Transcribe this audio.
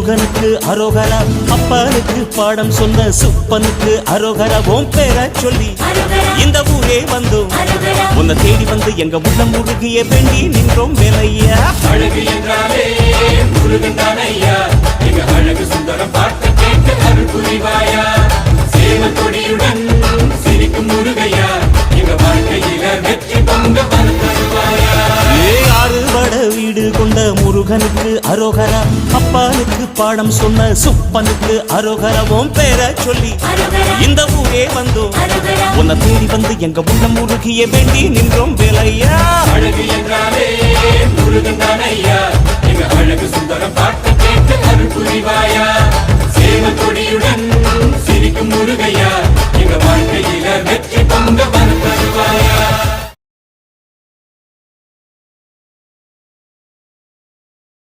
முருகனுக்கு அரோகரா, அப்பனுக்கு பாடம் சொன்ன சுப்பனுக்கு அரோகரா. ஓம் பேர சொல்லி இந்த ஊரே வந்தோம், உன்னை தேடி வந்து எங்க உள்ளம் முருகிய வேண்டி நின்றோம் வேலையா. அழகு என்றாலே முருகன் தானையா, எங்க அழகு சுந்தரம் பார்த்து கேட்டு அருள் புரிவாயா. சேவல் கொடியுடன் சிரிக்கும் முருகையா, எங்க வாழ்க்கையில வெற்றி பொங்க பலம் தருவாயா. ஆறுபட வீடு கொண்ட முருகனுக்கு அரோகரா, அப்பனுக்கு பாடம் சொன்ன சுப்பனுக்கு அரோகரா. ஓம் பேர சொல்லி இந்த ஊரே வந்தோம், உன்னை தேடி வந்து எங்க உள்ளம் முருகிய வேண்டி நின்றோம் வேலையா. அழகு என்றாலே முருகன் தானையா, எங்க அழகு சுந்தரம் பார்த்து கேட்டு அருள் புரிவாயா. சேவல் கொடியுடன் சிரிக்கும் முருகையா,